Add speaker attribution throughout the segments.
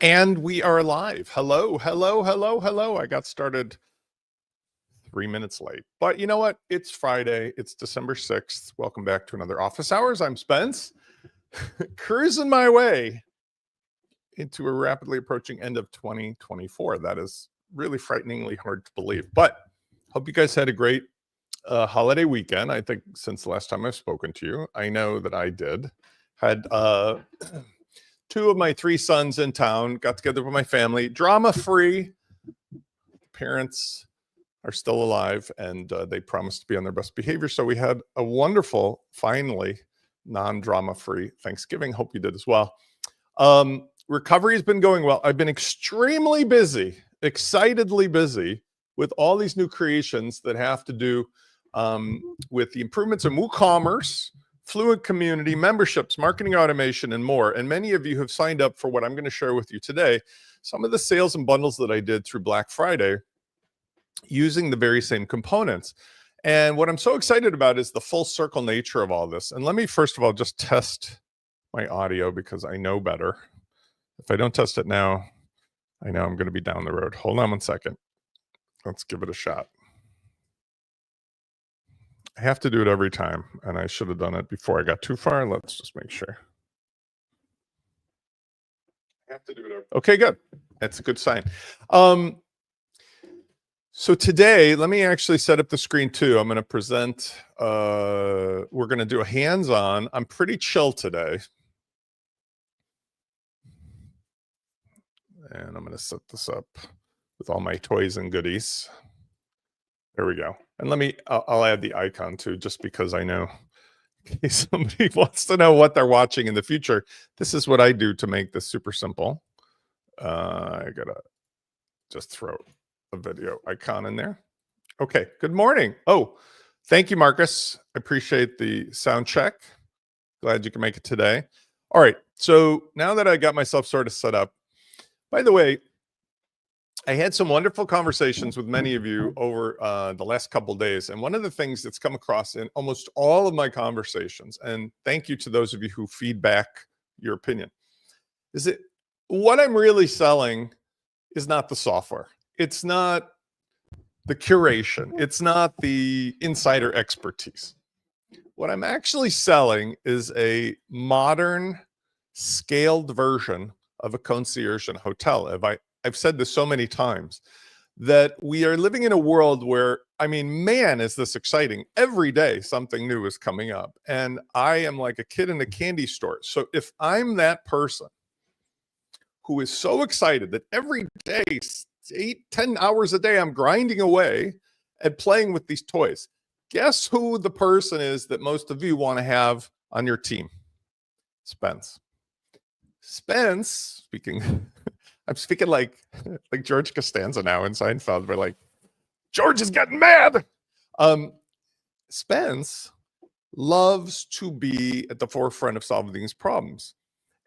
Speaker 1: And we are live. Hello, hello, hello, hello. I got started 3 minutes late, but you know what? It's Friday. It's December 6th. Welcome back to another Office Hours. I'm Spence, cruising my way into a rapidly approaching end of 2024. That is really frighteningly hard to believe, but hope you guys had a great holiday weekend. I think since the last time I've spoken to you, I know that I did. Had two of my three sons in town, got together with my family, drama-free. Parents are still alive, and they promised to be on their best behavior. So we had a wonderful, finally, non-drama-free Thanksgiving. Hope you did as well. Recovery has been going well. I've been extremely busy, excitedly busy with all these new creations that have to do with the improvements in WooCommerce, fluid community, memberships, marketing automation, and more. And many of you have signed up for what I'm going to share with you today, some of the sales and bundles that I did through Black Friday using the very same components. And what I'm so excited about is the full circle nature of all this. And let me first of all just test my audio because I know better. If I don't test it now, I know I'm going to be down the road. Hold on one second. Let's give it a shot. I have to do it every time, and I should have done it before I got too far. Let's just make sure. I have to do it. Okay, good. That's a good sign. So today, let me actually set up the screen too. I'm going to present, we're going to do a hands-on. I'm pretty chill today. And I'm going to set this up with all my toys and goodies. There we go. And let me, I'll add the icon too, just because I know in case somebody wants to know what they're watching in the future. This is what I do to make this super simple. I got to just throw a video icon in there. Okay, good morning. Oh, thank you, Marcus. I appreciate the sound check. Glad you can make it today. All right, so now that I got myself sort of set up, by the way, I had some wonderful conversations with many of you over the last couple of days. And one of the things that's come across in almost all of my conversations, and thank you to those of you who feedback your opinion, is that what I'm really selling is not the software. It's not the curation. It's not the insider expertise. What I'm actually selling is a modern, scaled version of a concierge in a hotel. I've said this so many times that we are living in a world where, I mean, man, is this exciting. Every day something new is coming up. And I am like a kid in a candy store. So if I'm that person who is so excited that every day, 8-10 hours a day, I'm grinding away at playing with these toys, guess who the person is that most of you want to have on your team? Spence. Spence, speaking, I'm speaking like George Costanza now in Seinfeld. We're like, George is getting mad. Spence loves to be at the forefront of solving these problems.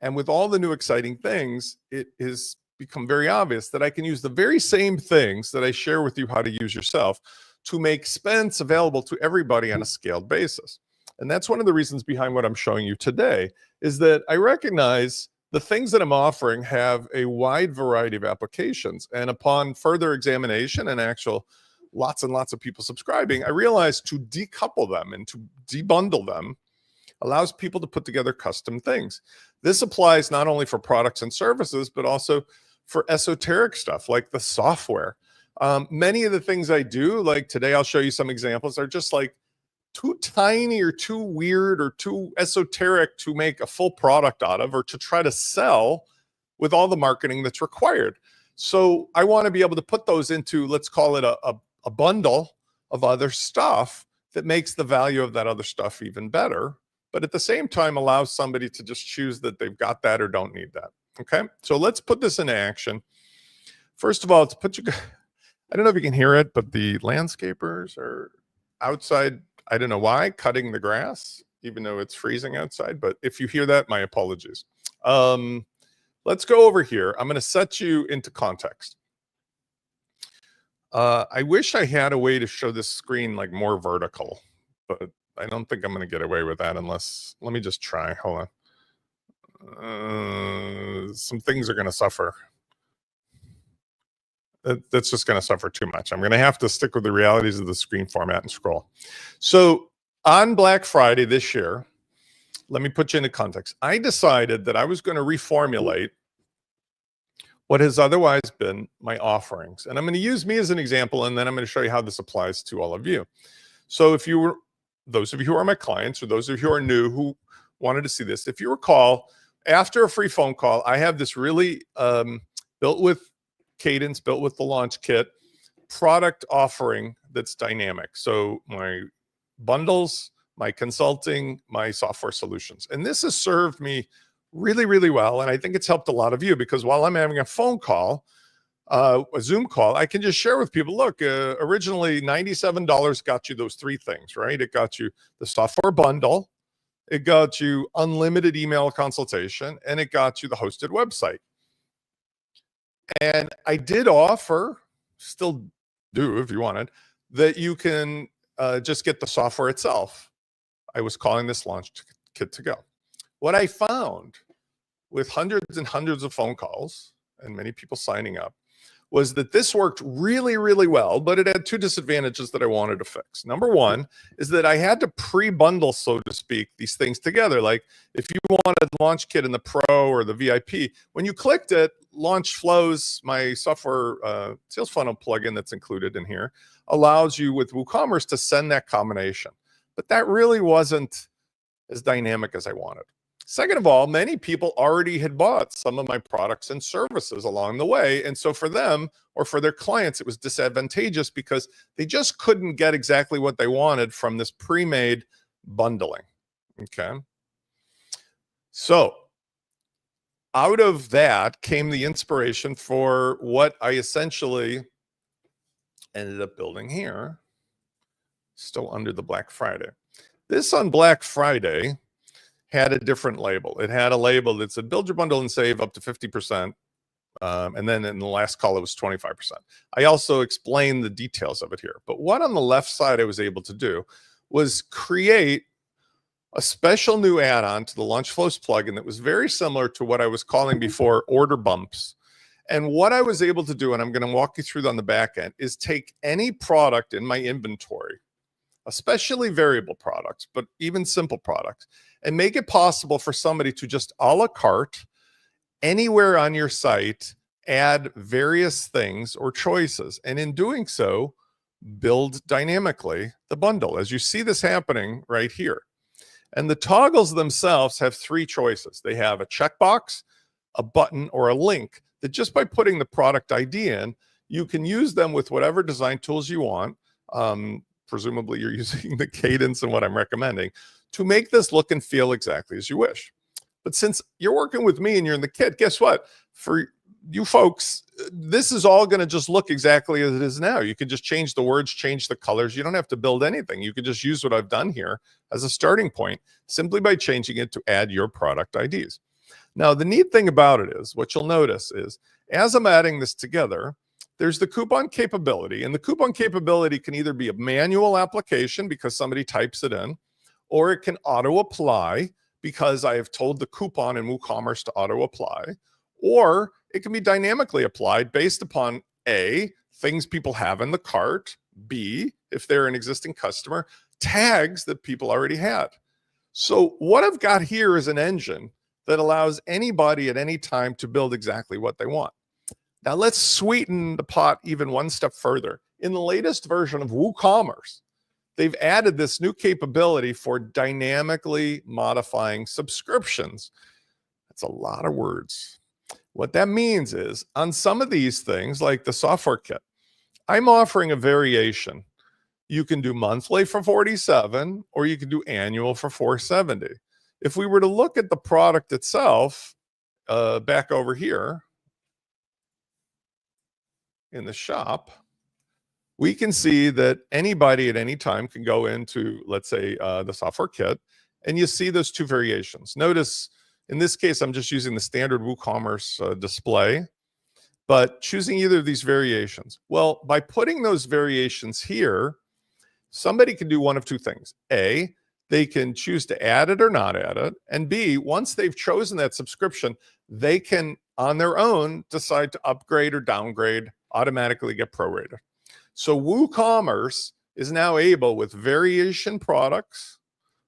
Speaker 1: And with all the new exciting things, it has become very obvious that I can use the very same things that I share with you how to use yourself to make Spence available to everybody on a scaled basis. And that's one of the reasons behind what I'm showing you today, is that I recognize the things that I'm offering have a wide variety of applications. And upon further examination and actual lots and lots of people subscribing, I realized to decouple them and to debundle them allows people to put together custom things. This applies not only for products and services, but also for esoteric stuff like the software. Many of the things I do, like today, I'll show you some examples, are just like too tiny or too weird or too esoteric to make a full product out of or to try to sell with all the marketing that's required. So I want to be able to put those into, let's call it a bundle of other stuff that makes the value of that other stuff even better, but at the same time allows somebody to just choose that they've got that or don't need that. Okay, so let's put this into action. First of all, to put you, I don't know if you can hear it, but the landscapers are outside, I don't know why, cutting the grass, even though it's freezing outside. But if you hear that, my apologies. Let's go over here. I'm going to set you into context. I wish I had a way to show this screen like more vertical, but I don't think I'm going to get away with that unless, let me just try. Hold on. some things are going to suffer. That's just going to suffer too much. I'm going to have to stick with the realities of the screen format and scroll. So on Black Friday this year, let me put you into context. I decided that I was going to reformulate what has otherwise been my offerings. And I'm going to use me as an example, and then I'm going to show you how this applies to all of you. So if you were, those of you who are my clients, or those of you who are new who wanted to see this, if you recall, after a free phone call, I have this really built with Cadence, built with the Launch Kit product offering that's dynamic. So my bundles, my consulting, my software solutions. And this has served me really, really well. And I think it's helped a lot of you, because while I'm having a phone call, a Zoom call, I can just share with people, look, originally $97 got you those three things, right? It got you the software bundle, it got you unlimited email consultation, and it got you the hosted website. And I did offer, still do if you wanted, that you can just get the software itself. I was calling this Launch Kit to Go. What I found with hundreds and hundreds of phone calls and many people signing up was that this worked really, really well, but it had two disadvantages that I wanted to fix. Number one is that I had to pre-bundle, so to speak, these things together. Like if you wanted Launch Kit in the Pro or the VIP, when you clicked it, LaunchFlows, my software sales funnel plugin that's included in here, allows you with WooCommerce to send that combination. But that really wasn't as dynamic as I wanted. Second of all, many people already had bought some of my products and services along the way. And so for them or for their clients, it was disadvantageous because they just couldn't get exactly what they wanted from this pre-made bundling. Okay. So out of that came the inspiration for what I essentially ended up building here, still under the Black Friday. This on Black Friday had a different label. It had a label that said build your bundle and save up to 50%. And then in the last call, it was 25%. I also explained the details of it here. But what on the left side I was able to do was create a special new add-on to the LaunchFlows plugin that was very similar to what I was calling before order bumps. And what I was able to do, and I'm going to walk you through on the back end, is take any product in my inventory, especially variable products, but even simple products, and make it possible for somebody to just a la carte, anywhere on your site, add various things or choices. And in doing so, build dynamically the bundle, as you see this happening right here. And the toggles themselves have three choices. They have a checkbox, a button, or a link that just by putting the product ID in, you can use them with whatever design tools you want. Presumably you're using the Cadence and what I'm recommending to make this look and feel exactly as you wish. But since you're working with me and you're in the kit, guess what? For you folks, this is all going to just look exactly as it is now. You can just change the words, change the colors. You don't have to build anything. You can just use what I've done here as a starting point simply by changing it to add your product IDs. Now, the neat thing about it is, what you'll notice is, as I'm adding this together, there's the coupon capability. And the coupon capability can either be a manual application because somebody types it in, or it can auto-apply because I have told the coupon in WooCommerce to auto-apply, or it can be dynamically applied based upon A, things people have in the cart, B, if they're an existing customer, tags that people already had. So what I've got here is an engine that allows anybody at any time to build exactly what they want. Now let's sweeten the pot even one step further. In the latest version of WooCommerce, they've added this new capability for dynamically modifying subscriptions. That's a lot of words. What that means is on some of these things, like the software kit, I'm offering a variation. You can do monthly for $47, or you can do annual for $470. If we were to look at the product itself, back over here in the shop, we can see that anybody at any time can go into, let's say, the software kit, and you see those two variations. Notice, in this case, I'm just using the standard WooCommerce display, but choosing either of these variations. Well, by putting those variations here, somebody can do one of two things. A, They can choose to add it or not add it. And B, once they've chosen that subscription, they can, on their own, decide to upgrade or downgrade, automatically get prorated. So WooCommerce is now able, with variation products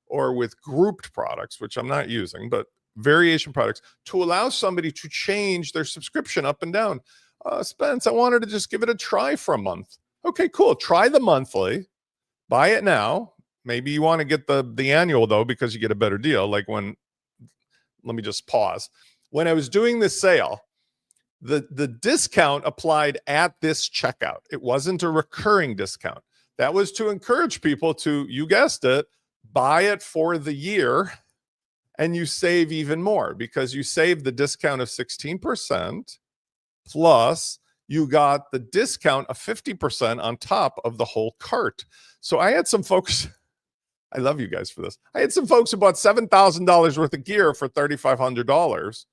Speaker 1: or with grouped products, which I'm not using, but variation products, to allow somebody to change their subscription up and down. Spence, I wanted to just give it a try for a month. Okay, cool. Try the monthly, buy it now. Maybe you want to get the annual though, because you get a better deal. Like when, let me just pause. When I was doing this sale, the discount applied at this checkout. It wasn't a recurring discount. That was to encourage people to, you guessed it, buy it for the year, and you save even more because you save the discount of 16%, plus you got the discount of 50% on top of the whole cart. So I had some folks, I love you guys for this. I had some folks who bought $7,000 worth of gear for $3,500.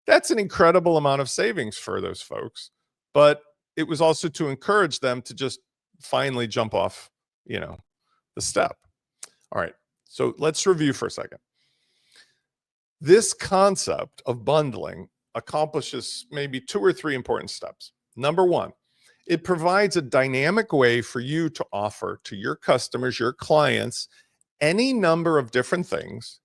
Speaker 1: That's an incredible amount of savings for those folks. But it was also to encourage them to just finally jump off, the step. All right. So let's review for a second. This concept of bundling accomplishes maybe 2 or 3 important steps. Number one, it provides a dynamic way for you to offer to your customers, your clients, any number of different things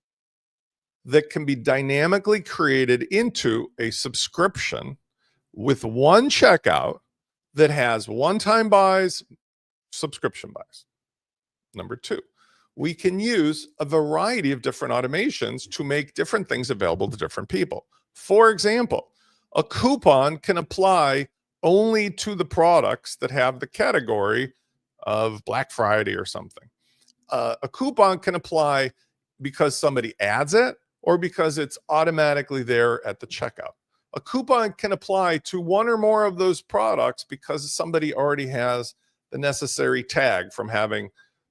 Speaker 1: that can be dynamically created into a subscription with one checkout that has one-time buys, subscription buys. Number two, we can use a variety of different automations to make different things available to different people. For example, a coupon can apply only to the products that have the category of Black Friday or something. A coupon can apply because somebody adds it or because it's automatically there at the checkout. A coupon can apply to one or more of those products because somebody already has the necessary tag from having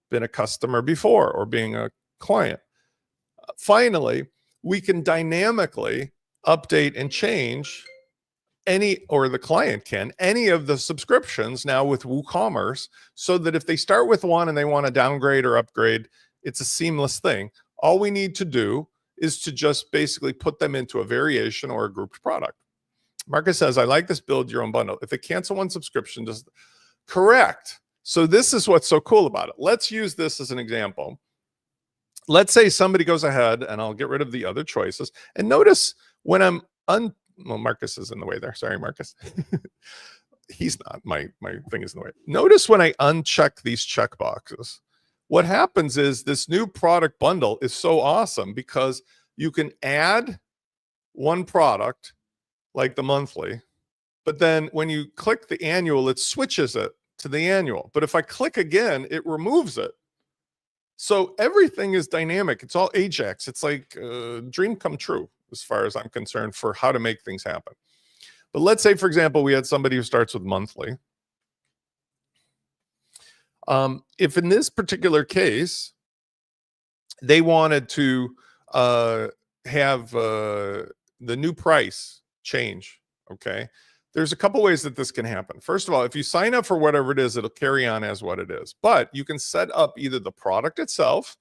Speaker 1: been a customer before or being a client. Finally, we can dynamically update and change any, or the client can, any of the subscriptions now with WooCommerce, so that if they start with one and they want to downgrade or upgrade, it's a seamless thing. All we need to do is to just basically put them into a variation or a grouped product. Marcus says, I like this build your own bundle. If they cancel one subscription, just correct. So this is what's so cool about it. Let's use this as an example. Let's say somebody goes ahead, and I'll get rid of the other choices. And notice when I'm well, Marcus is in the way there. Sorry, Marcus. He's not. My thing is in the way. Notice when I uncheck these checkboxes, what happens is this new product bundle is so awesome because you can add one product like the monthly, but then when you click the annual, it switches it to the annual. But if I click again, it removes it. So everything is dynamic. It's all Ajax. It's like a dream come true as far as I'm concerned for how to make things happen. But let's say, for example, we had somebody who starts with monthly. If in this particular case, they wanted to have the new price change, okay, there's a couple ways that this can happen. First of all, if you sign up for whatever it is, it'll carry on as what it is. But you can set up either the product itself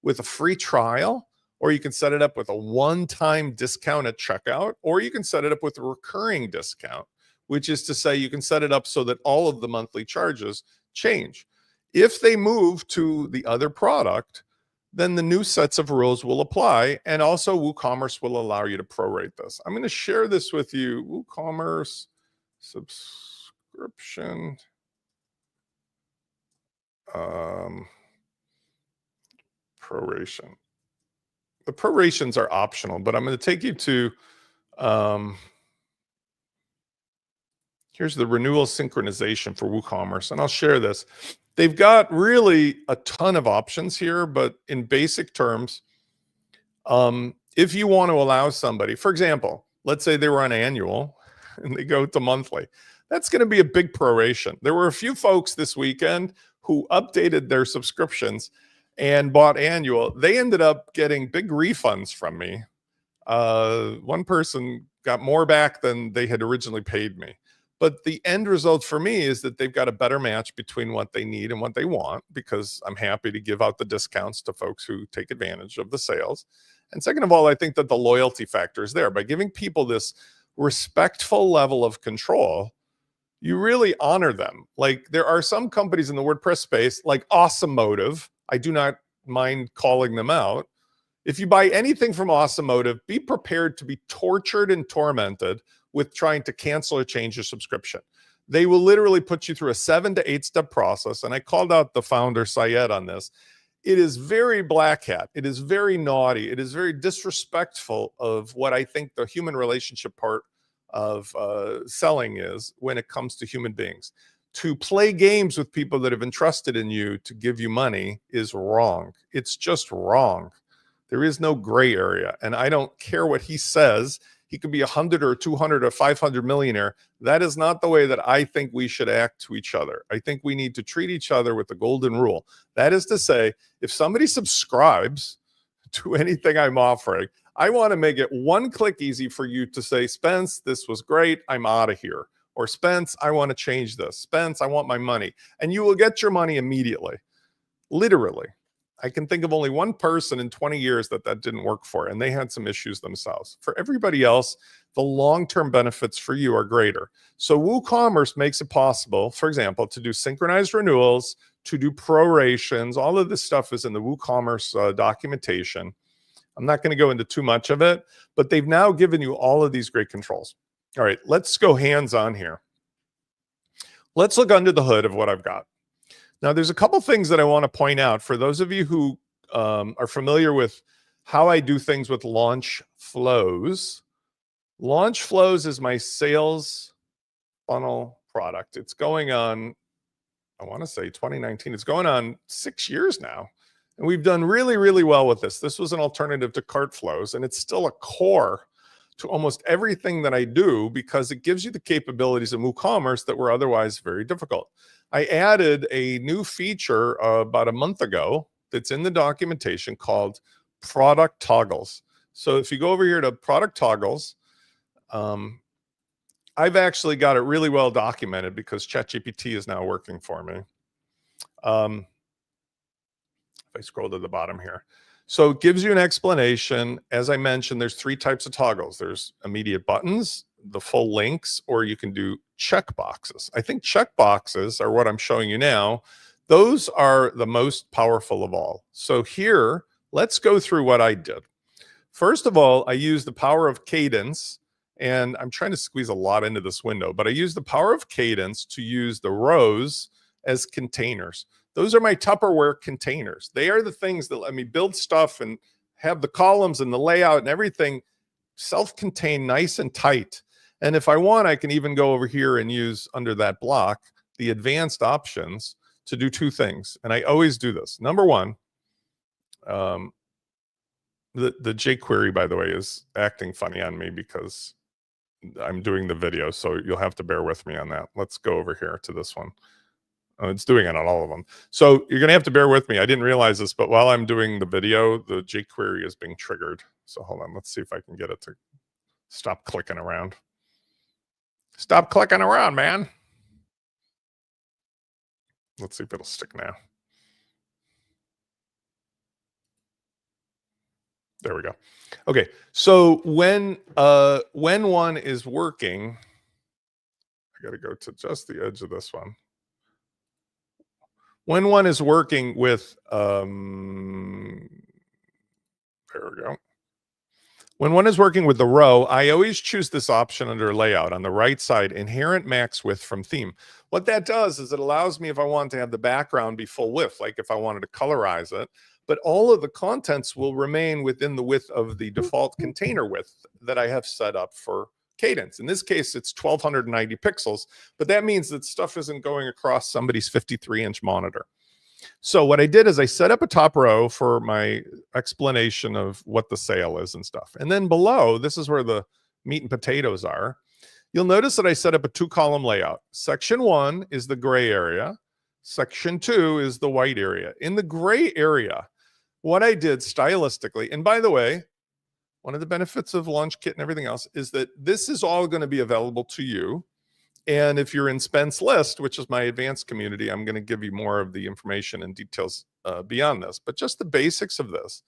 Speaker 1: with a free trial, or you can set it up with a one-time discount at checkout, or you can set it up with a recurring discount, which is to say you can set it up so that all of the monthly charges change. If they move to the other product, then the new sets of rules will apply, and also WooCommerce will allow you to prorate this. I'm going to share this with you. WooCommerce subscription. Proration. The prorations are optional, but I'm going to take you to, here's the renewal synchronization for WooCommerce, and I'll share this. They've got really a ton of options here, but in basic terms, if you want to allow somebody, for example, let's say they were on annual and they go to monthly, that's going to be a big proration. There were a few folks this weekend who updated their subscriptions and bought annual. They ended up getting big refunds from me. One person got more back than they had originally paid me. But the end result for me is that they've got a better match between what they need and what they want, because I'm happy to give out the discounts to folks who take advantage of the sales. And second of all, I think that the loyalty factor is there. By giving people this respectful level of control, you really honor them. Like, there are some companies in the WordPress space, like Awesome Motive. I do not mind calling them out. If you buy anything from Awesome Motive, be prepared to be tortured and tormented with trying to cancel or change your subscription. They will literally put you through a 7 to 8 step process. And I called out the founder, Syed, on this. It is very black hat. It is very naughty. It is very disrespectful of what I think the human relationship part of selling is when it comes to human beings. To play games with people that have entrusted in you to give you money is wrong. It's just wrong. There is no gray area. And I don't care what he says. He could be 100 or 200 or 500 millionaire. That is not the way that I think we should act to each other. I think we need to treat each other with the golden rule. That is to say, if somebody subscribes to anything I'm offering, I want to make it one click easy for you to say, Spence, this was great. I'm out of here. Or Spence, I want to change this. Spence, I want my money. And you will get your money immediately. Literally. I can think of only one person in 20 years that didn't work for, and they had some issues themselves. For everybody else, the long-term benefits for you are greater. So WooCommerce makes it possible, for example, to do synchronized renewals, to do prorations. All of this stuff is in the WooCommerce documentation. I'm not going to go into too much of it, but they've now given you all of these great controls. All right, let's go hands-on here. Let's look under the hood of what I've got. Now, there's a couple things that I want to point out for those of you who are familiar with how I do things with LaunchFlows. LaunchFlows is my sales funnel product. It's going on, I want to say 2019. It's going on 6 years now. And we've done really, really well with this. This was an alternative to CartFlows, and it's still a core to almost everything that I do because it gives you the capabilities of WooCommerce that were otherwise very difficult. I added a new feature about a month ago that's in the documentation called product toggles. So if you go over here to product toggles, I've actually got it really well documented because ChatGPT is now working for me. If I scroll to the bottom here. So it gives you an explanation. As I mentioned, there's 3 types of toggles. There's immediate buttons, the full links, or you can do checkboxes. I think checkboxes are what I'm showing you now. Those are the most powerful of all. So here, let's go through what I did. First of all, I used the power of cadence, and I'm trying to squeeze a lot into this window, but I used the power of cadence to use the rows as containers. Those are my Tupperware containers. They are the things that let me build stuff and have the columns and the layout and everything self-contained, nice and tight. And if I want, I can even go over here and use under that block the advanced options to do 2 things. And I always do this. Number one, the jQuery, by the way, is acting funny on me because I'm doing the video. So you'll have to bear with me on that. Let's go over here to this one. Oh, it's doing it on all of them. So you're going to have to bear with me. I didn't realize this, but while I'm doing the video, the jQuery is being triggered. So hold on. Let's see if I can get it to stop clicking around. Stop clicking around, man. Let's see if it'll stick now. There we go. Okay. So when one is working, I got to go to just the edge of this one. When one is working with, there we go. When one is working with the row, I always choose this option under layout on the right side, inherent max width from theme. What that does is it allows me, if I want to have the background be full width, like if I wanted to colorize it, but all of the contents will remain within the width of the default container width that I have set up for Cadence. In this case, it's 1290 pixels, but that means that stuff isn't going across somebody's 53-inch monitor. So what I did is I set up a top row for my explanation of what the sale is and stuff. And then below, this is where the meat and potatoes are. You'll notice that I set up a 2-column layout. Section 1 is the gray area. Section 2 is the white area. In the gray area, what I did stylistically, and by the way, one of the benefits of LaunchKit and everything else is that this is all going to be available to you And if you're in Spence List, which is my advanced community, I'm going to give you more of the information and details beyond this, but just the basics of this.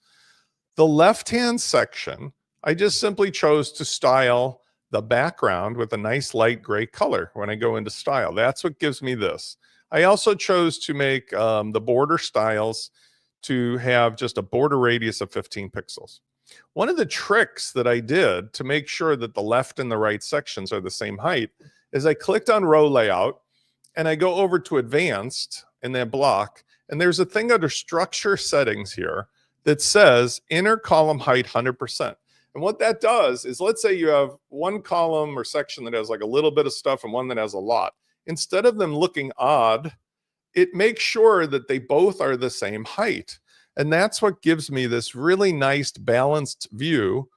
Speaker 1: The left-hand section, I just simply chose to style the background with a nice light gray color when I go into style. That's what gives me this. I also chose to make the border styles to have just a border radius of 15 pixels. One of the tricks that I did to make sure that the left and the right sections are the same height is I clicked on row layout and I go over to advanced in that block, and there's a thing under structure settings here that says inner column height 100%. And what that does is, let's say you have one column or section that has like a little bit of stuff and one that has a lot. Instead of them looking odd, it makes sure that they both are the same height. And that's what gives me this really nice balanced view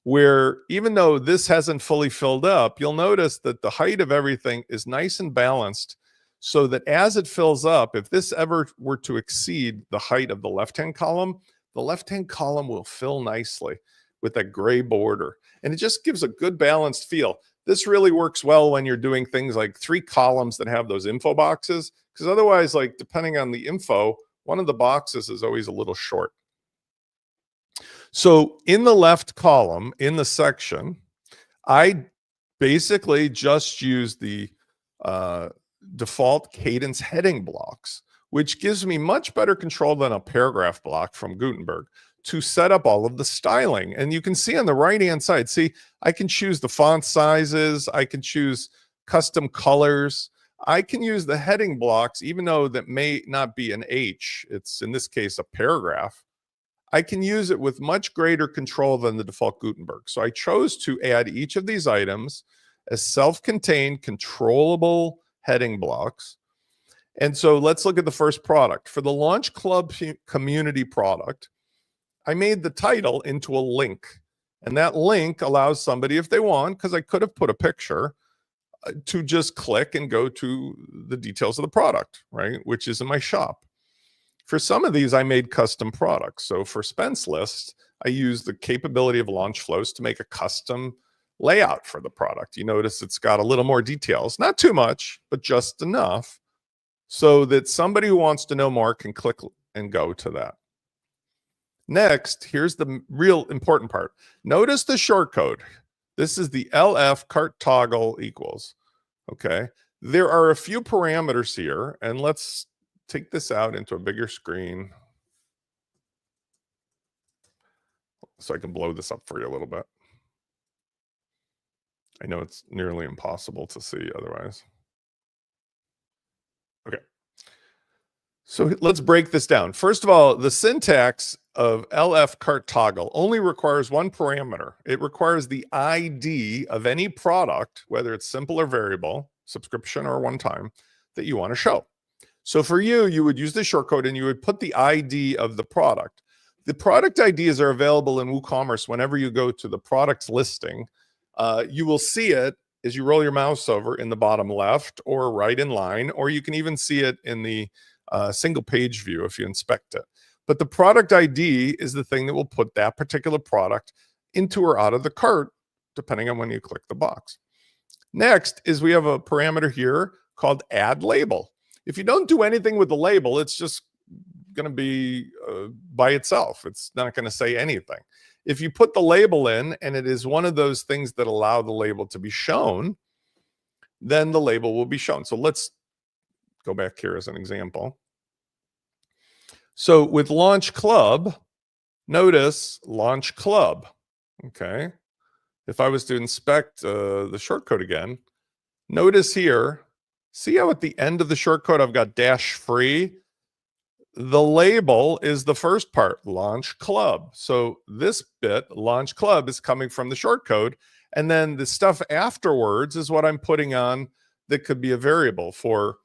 Speaker 1: where even though this hasn't fully filled up, you'll notice that the height of everything is nice and balanced so that as it fills up, if this ever were to exceed the height of the left-hand column will fill nicely with that gray border. And it just gives a good balanced feel. This really works well when you're doing things like 3 columns that have those info boxes, because otherwise, like depending on the info, one of the boxes is always a little short. So in the left column, in the section, I basically just use the default cadence heading blocks, which gives me much better control than a paragraph block from Gutenberg to set up all of the styling. And you can see on the right-hand side, see, I can choose the font sizes, I can choose custom colors, I can use the heading blocks, even though that may not be an H, it's in this case a paragraph. I can use it with much greater control than the default Gutenberg. So I chose to add each of these items as self-contained controllable heading blocks. And so let's look at the first product. For the Launch Club community product, I made the title into a link. And that link allows somebody, if they want, because I could have put a picture, to just click and go to the details of the product, right? Which is in my shop. For some of these, I made custom products. So for Spence List, I used the capability of LaunchFlows to make a custom layout for the product. You notice it's got a little more details, not too much, but just enough so that somebody who wants to know more can click and go to that. Next, here's the real important part. Notice the short code. This is the LF cart toggle equals. Okay. There are a few parameters here, and let's take this out into a bigger screen so I can blow this up for you a little bit. I know it's nearly impossible to see otherwise. Okay. So let's break this down. First of all, the syntax of LF cart toggle only requires one parameter. It requires the ID of any product, whether it's simple or variable, subscription or one time, that you want to show. So for you, you would use the shortcode and you would put the ID of the product. The product IDs are available in WooCommerce whenever you go to the products listing. You will see it as you roll your mouse over in the bottom left or right in line, or you can even see it in the single page view if you inspect it. But the product ID is the thing that will put that particular product into or out of the cart, depending on when you click the box. Next is we have a parameter here called add label. If you don't do anything with the label, it's just going to be by itself. It's not going to say anything. If you put the label in and it is one of those things that allow the label to be shown, then the label will be shown. So let's go back here as an example. So with Launch Club, notice Launch Club. Okay. If I was to inspect the shortcode again, notice here, see how at the end of the shortcode I've got dash free? The label is the first part, Launch Club. So this bit, Launch Club, is coming from the shortcode. And then the stuff afterwards is what I'm putting on that could be a variable for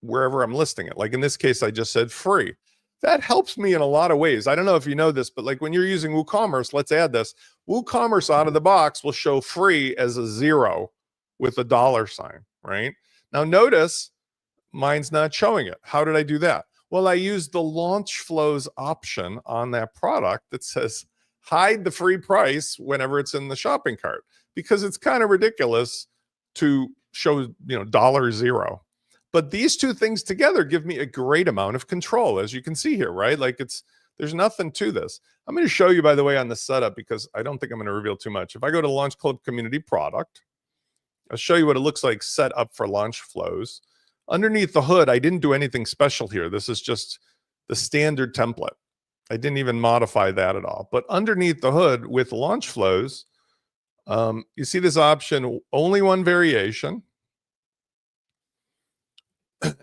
Speaker 1: wherever I'm listing it. Like in this case, I just said free. That helps me in a lot of ways. I don't know if you know this, but like when you're using WooCommerce, let's add this. WooCommerce out of the box will show free as a 0 with a $sign, right? Now notice mine's not showing it. How did I do that? Well, I used the LaunchFlows option on that product that says hide the free price whenever it's in the shopping cart, because it's kind of ridiculous to show, $0. But these two things together give me a great amount of control, as you can see here, right? Like there's nothing to this. I'm going to show you, by the way, on the setup, because I don't think I'm going to reveal too much. If I go to Launch Club Community Product, I'll show you what it looks like set up for LaunchFlows. Underneath the hood, I didn't do anything special here. This is just the standard template. I didn't even modify that at all. But underneath the hood with LaunchFlows, you see this option, only one variation.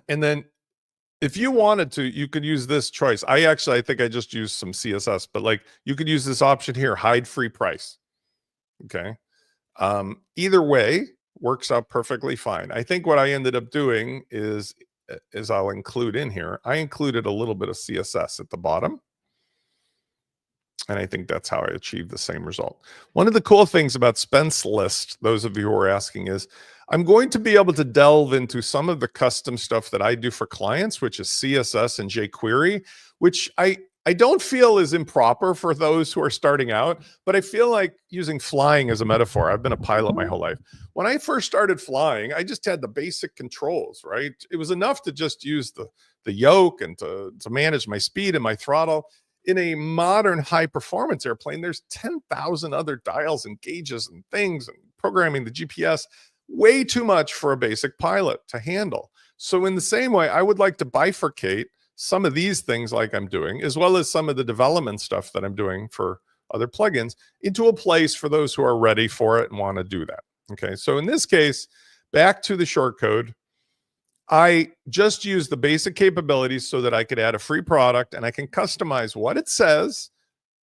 Speaker 1: And then if you wanted to, you could use this choice. I think I just used some CSS, but like you could use this option here, hide free price. Okay. Either way works out perfectly fine. I think what I ended up doing is I'll include in here, I included a little bit of CSS at the bottom. And I think that's how I achieved the same result. One of the cool things about Spence List, those of you who are asking, is I'm going to be able to delve into some of the custom stuff that I do for clients, which is CSS and jQuery, which I don't feel is improper for those who are starting out, but I feel like using flying as a metaphor. I've been a pilot my whole life. When I first started flying, I just had the basic controls, right? It was enough to just use the yoke and to manage my speed and my throttle. In a modern high performance airplane, there's 10,000 other dials and gauges and things and programming the GPS, way too much for a basic pilot to handle. So in the same way, I would like to bifurcate some of these things like I'm doing, as well as some of the development stuff that I'm doing for other plugins, into a place for those who are ready for it and want to do that. Okay, so in this case, back to the shortcode, I just use the basic capabilities so that I could add a free product and I can customize what it says.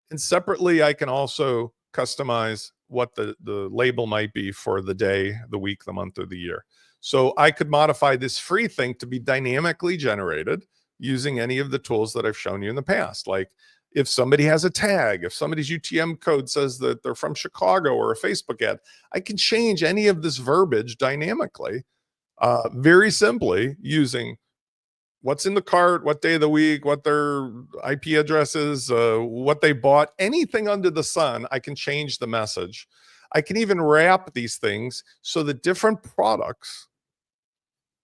Speaker 1: And separately, I can also customize what the label might be for the day, the week, the month, or the year. So I could modify this free thing to be dynamically generated using any of the tools that I've shown you in the past. Like if somebody has a tag, if somebody's UTM code says that they're from Chicago or a Facebook ad, I can change any of this verbiage dynamically. Very simply using what's in the cart, what day of the week, what their IP address is, what they bought, anything under the sun, I can change the message. I can even wrap these things so that different products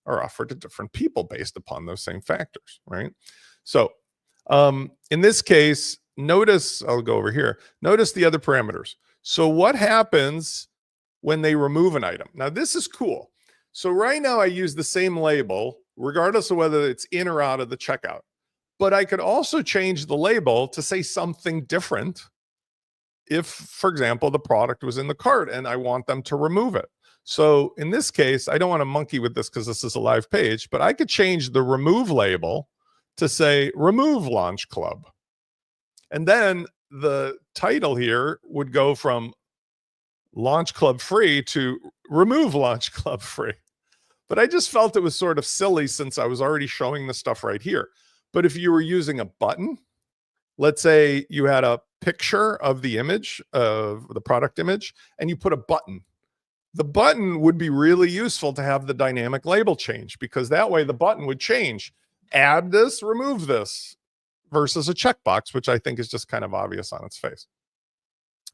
Speaker 1: are offered to different people based upon those same factors, right? So in this case, notice, I'll go over here, notice the other parameters. So what happens when they remove an item? Now this is cool. So right now I use the same label, regardless of whether it's in or out of the checkout. But I could also change the label to say something different if, for example, the product was in the cart and I want them to remove it. So in this case, I don't want to monkey with this because this is a live page, but I could change the remove label to say remove Launch Club. And then the title here would go from Launch Club free to remove Launch Club free. But I just felt it was sort of silly since I was already showing the stuff right here. But if you were using a button, let's say you had a picture of the image, of the product image, and you put a button. The button would be really useful to have the dynamic label change, because that way the button would change. Add this, remove this, versus a checkbox, which I think is just kind of obvious on its face.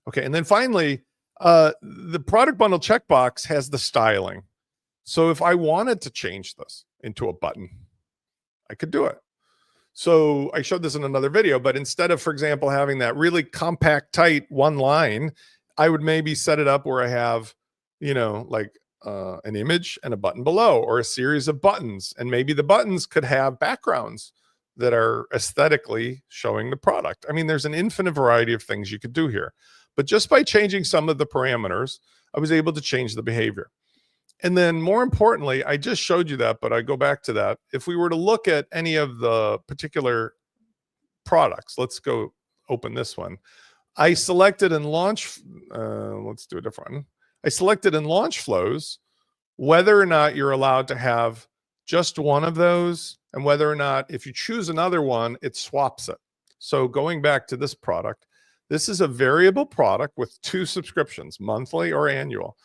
Speaker 1: Okay, and then finally, the product bundle checkbox has the styling. So if I wanted to change this into a button, I could do it. So I showed this in another video, but instead of, for example, having that really compact, tight one line, I would maybe set it up where I have, like an image and a button below, or a series of buttons. And maybe the buttons could have backgrounds that are aesthetically showing the product. I mean, there's an infinite variety of things you could do here. But just by changing some of the parameters, I was able to change the behavior. And then more importantly, I just showed you that, but I go back to that. If we were to look at any of the particular products, let's go open this one. I selected in let's do a different one. I selected in LaunchFlows whether or not you're allowed to have just one of those, and whether or not if you choose another one, it swaps it. So going back to this product, this is a variable product with 2 subscriptions, monthly or annual.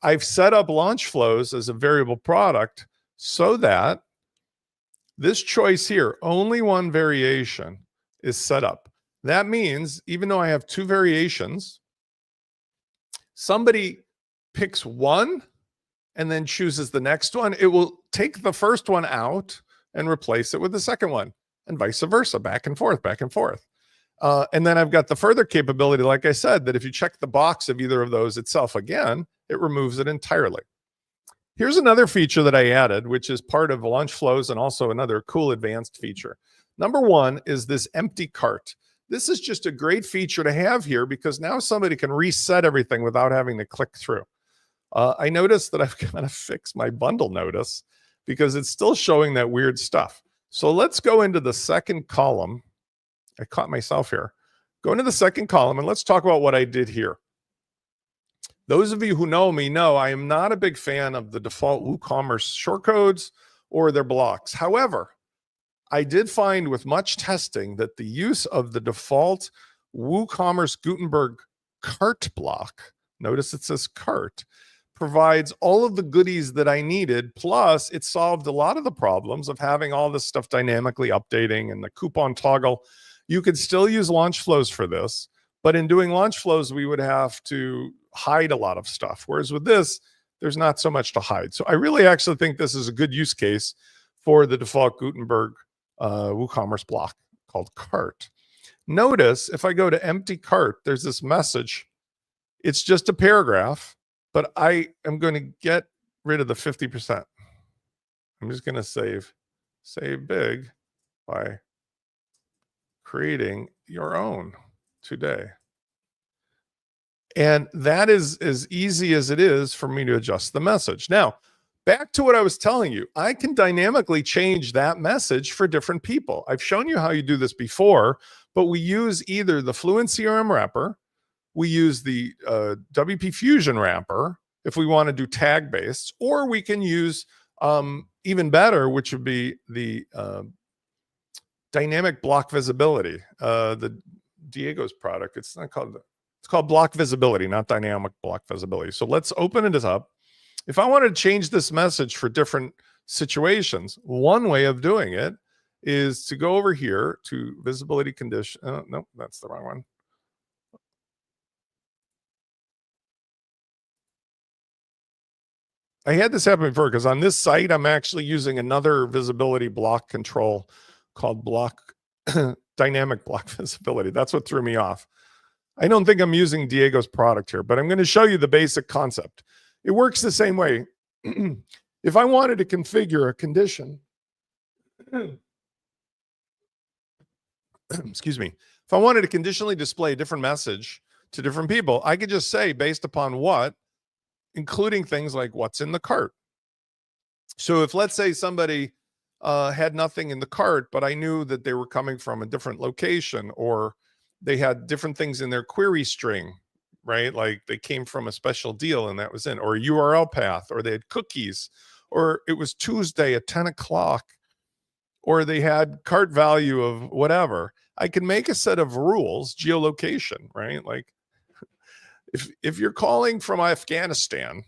Speaker 1: I've set up LaunchFlows as a variable product so that this choice here, only one variation, is set up. That means even though I have 2 variations, somebody picks one and then chooses the next one, it will take the first one out and replace it with the second one, and vice versa, back and forth, back and forth. And then I've got the further capability, like I said, that if you check the box of either of those itself again, it removes it entirely. Here's another feature that I added, which is part of LaunchFlows and also another cool advanced feature. Number one is this empty cart. This is just a great feature to have here because now somebody can reset everything without having to click through. I noticed that I've got to fix my bundle notice because it's still showing that weird stuff. So let's go into the second column. I caught myself here. Go into the second column and let's talk about what I did here. Those of you who know me know I am not a big fan of the default WooCommerce shortcodes or their blocks. However, I did find with much testing that the use of the default WooCommerce Gutenberg cart block, notice it says cart, provides all of the goodies that I needed. Plus, it solved a lot of the problems of having all this stuff dynamically updating and the coupon toggle. You could still use LaunchFlows for this, but in doing LaunchFlows, we would have to hide a lot of stuff. Whereas with this, there's not so much to hide. So I really actually think this is a good use case for the default Gutenberg WooCommerce block called cart. Notice if I go to empty cart, there's this message. It's just a paragraph, but I am going to get rid of the 50%. I'm just going to save big by creating your own today. And that is as easy as it is for me to adjust the message. Now, back to what I was telling you, I can dynamically change that message for different people. I've shown you how you do this before, but we use either the Fluent CRM wrapper, we use the WP Fusion wrapper if we want to do tag based, or we can use even better, which would be the dynamic block visibility, the Diego's product. It's called block visibility, not dynamic block visibility. So let's open it up. If I wanted to change this message for different situations, one way of doing it is to go over here to visibility condition. No, that's the wrong one. I had this happen before because on this site, I'm actually using another visibility block control called dynamic block visibility. That's what threw me off. I don't think I'm using Diego's product here, but I'm going to show you the basic concept. It works the same way. If I wanted to configure a condition, excuse me, if I wanted to conditionally display a different message to different people, I could just say based upon what, including things like what's in the cart. So if let's say somebody had nothing in the cart, but I knew that they were coming from a different location, or they had different things in their query string, right? Like they came from a special deal and that was in, or a URL path, or they had cookies, or it was Tuesday at 10 o'clock, or they had cart value of whatever. I can make a set of rules, geolocation, right? Like if you're calling from Afghanistan,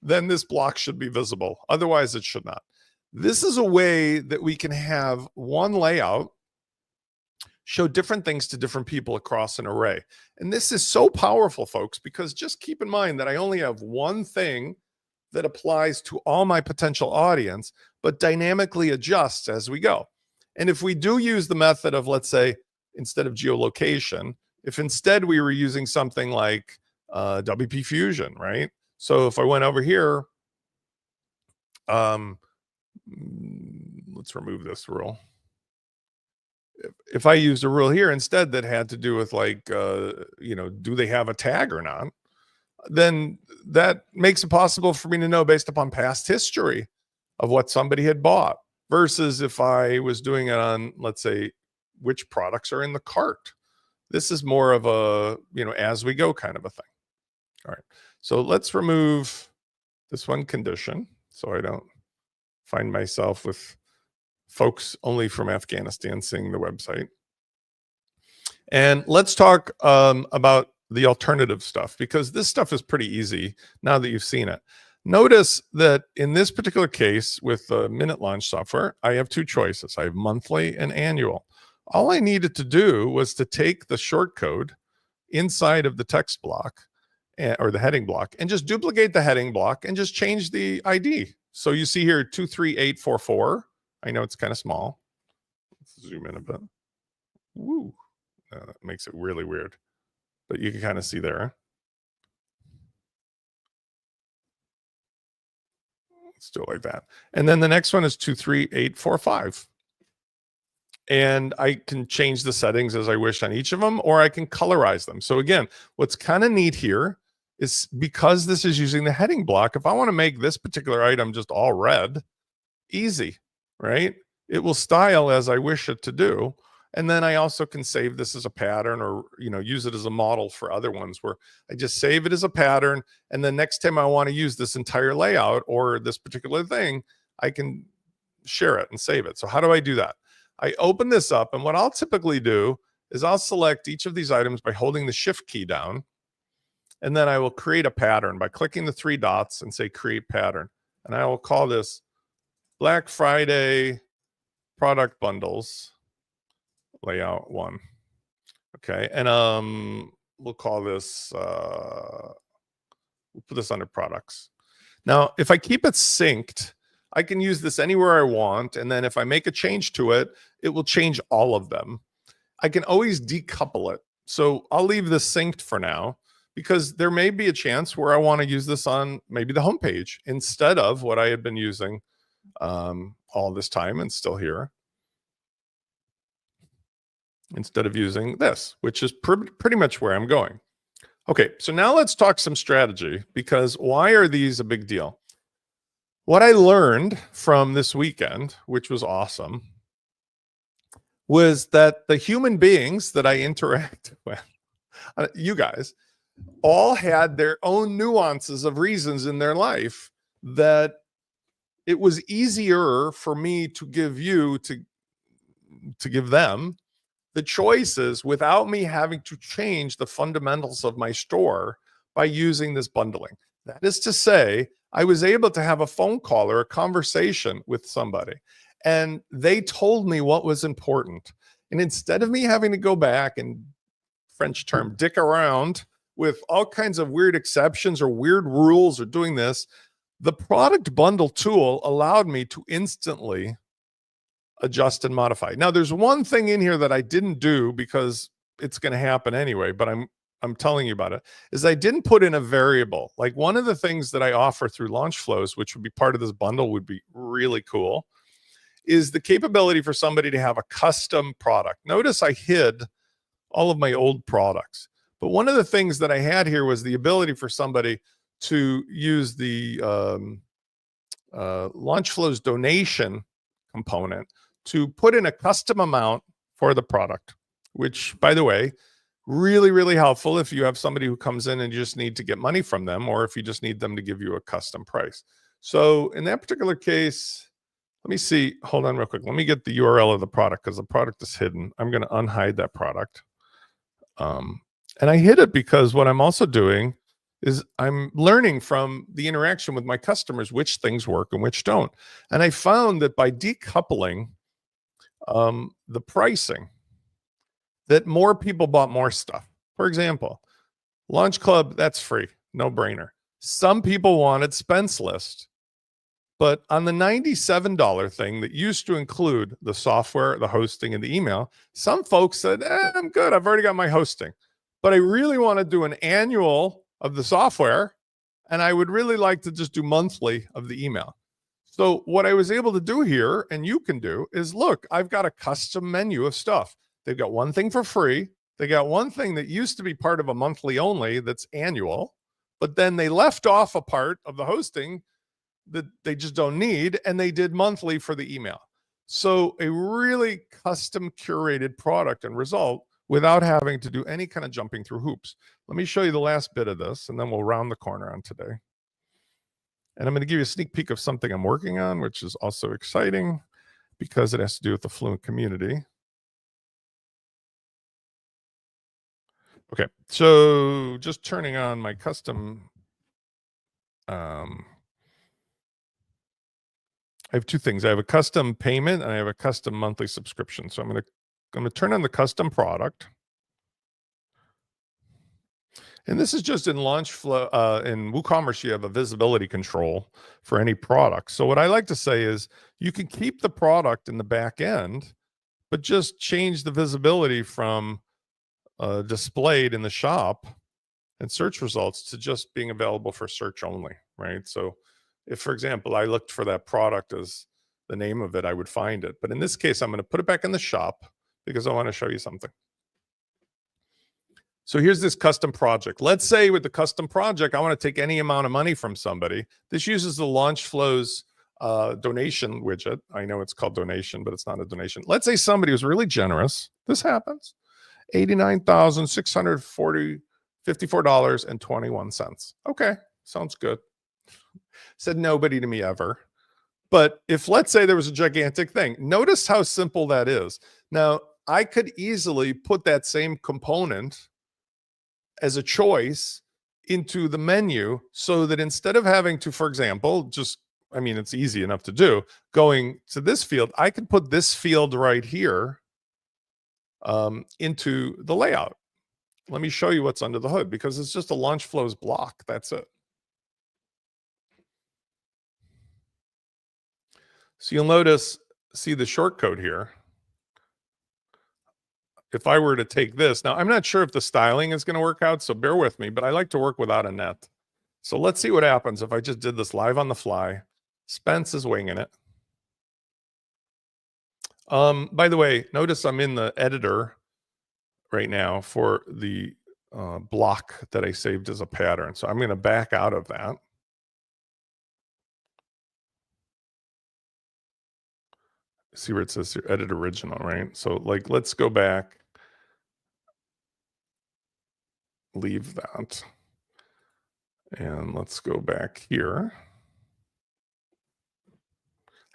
Speaker 1: then this block should be visible. Otherwise, it should not. This is a way that we can have one layout show different things to different people across an array. And this is so powerful, folks, because just keep in mind that I only have one thing that applies to all my potential audience, but dynamically adjusts as we go. And if we do use the method of, let's say, instead of geolocation, if instead we were using something like WP Fusion, right? So if I went over here, let's remove this rule. If I used a rule here instead that had to do with like, do they have a tag or not? Then that makes it possible for me to know based upon past history of what somebody had bought, versus if I was doing it on, let's say, which products are in the cart. This is more of a, as we go kind of a thing. All right. So let's remove this one condition so I don't find myself with folks only from Afghanistan seeing the website. And let's talk about the alternative stuff, because this stuff is pretty easy now that you've seen it. Notice that in this particular case with the Minute Launch software, I have two choices. I have monthly and annual. All I needed to do was to take the short code inside of the text block or the heading block, and just duplicate the heading block and just change the ID. So you see here 23844. I know it's kind of small. Let's zoom in a bit. Woo. That makes it really weird, but you can kind of see there. Let's do it like that. And then the next one is 23845. And I can change the settings as I wish on each of them, or I can colorize them. So again, what's kind of neat here is because this is using the heading block, if I want to make this particular item just all red, easy, right? It will style as I wish it to do. And then I also can save this as a pattern, or use it as a model for other ones where I just save it as a pattern. And then next time I want to use this entire layout or this particular thing, I can share it and save it. So how do I do that? I open this up, and what I'll typically do is I'll select each of these items by holding the shift key down. And then I will create a pattern by clicking the three dots and say create pattern. And I will call this Black Friday product bundles layout 1. Okay. And we'll call this we'll put this under products. Now, if I keep it synced, I can use this anywhere I want. And then if I make a change to it, it will change all of them. I can always decouple it. So I'll leave this synced for now, because there may be a chance where I want to use this on maybe the homepage instead of what I had been using all this time and still here, instead of using this, which is pretty much where I'm going. Okay, so now let's talk some strategy, because why are these a big deal? What I learned from this weekend, which was awesome, was that the human beings that I interact with, you guys, all had their own nuances of reasons in their life that it was easier for me to give you to give them the choices without me having to change the fundamentals of my store by using this bundling. That is to say, I was able to have a phone call or a conversation with somebody, and they told me what was important. And instead of me having to go back and, French term, dick around with all kinds of weird exceptions or weird rules or doing this, the product bundle tool allowed me to instantly adjust and modify. Now, there's one thing in here that I didn't do because it's going to happen anyway, but I'm telling you about it, is I didn't put in a variable. Like, one of the things that I offer through LaunchFlows, which would be part of this bundle, would be really cool, is the capability for somebody to have a custom product. Notice I hid all of my old products, but one of the things that I had here was the ability for somebody to use the LaunchFlows donation component to put in a custom amount for the product, which, by the way, really, really helpful if you have somebody who comes in and you just need to get money from them, or if you just need them to give you a custom price. So in that particular case, let me see. Hold on real quick. Let me get the URL of the product, because the product is hidden. I'm going to unhide that product. And I hid it because what I'm also doing is I'm learning from the interaction with my customers which things work and which don't. And I found that by decoupling the pricing, that more people bought more stuff. For example, Launch Club, that's free, no brainer. Some people wanted Spence List, but on the $97 thing that used to include the software, the hosting, and the email, some folks said, I'm good, I've already got my hosting, but I really want to do an annual of the software, and I would really like to just do monthly of the email. So what I was able to do here, and you can do, is look, I've got a custom menu of stuff. They've got one thing for free. They got one thing that used to be part of a monthly only that's annual, but then they left off a part of the hosting that they just don't need, and they did monthly for the email. So a really custom curated product and result without having to do any kind of jumping through hoops. Let me show you the last bit of this, and then we'll round the corner on today. And I'm going to give you a sneak peek of something I'm working on, which is also exciting because it has to do with the Fluent community. Okay, so just turning on my custom. I have two things. I have a custom payment and I have a custom monthly subscription. So I'm going to turn on the custom product. And this is just in LaunchFlow. In WooCommerce, you have a visibility control for any product. So what I like to say is you can keep the product in the back end, but just change the visibility from displayed in the shop and search results to just being available for search only, right? So if, for example, I looked for that product as the name of it, I would find it. But in this case, I'm going to put it back in the shop because I want to show you something. So here's this custom project. Let's say with the custom project, I want to take any amount of money from somebody. This uses the LaunchFlows donation widget. I know it's called donation, but it's not a donation. Let's say somebody was really generous. This happens. $89,654.21. Okay, sounds good. Said nobody to me ever. But if, let's say, there was a gigantic thing, notice how simple that is. Now, I could easily put that same component as a choice into the menu so that instead of having to, for example, it's easy enough to do, going to this field, I could put this field right here into the layout. Let me show you what's under the hood because it's just a LaunchFlows block. That's it. So you'll see the short code here. If I were to take this, now I'm not sure if the styling is going to work out, so bear with me, but I like to work without a net. So let's see what happens if I just did this live on the fly. Spence is winging it. By the way, notice I'm in the editor right now for the block that I saved as a pattern. So I'm going to back out of that. See where it says here, edit original, right? So like, let's go back, leave that. And let's go back here.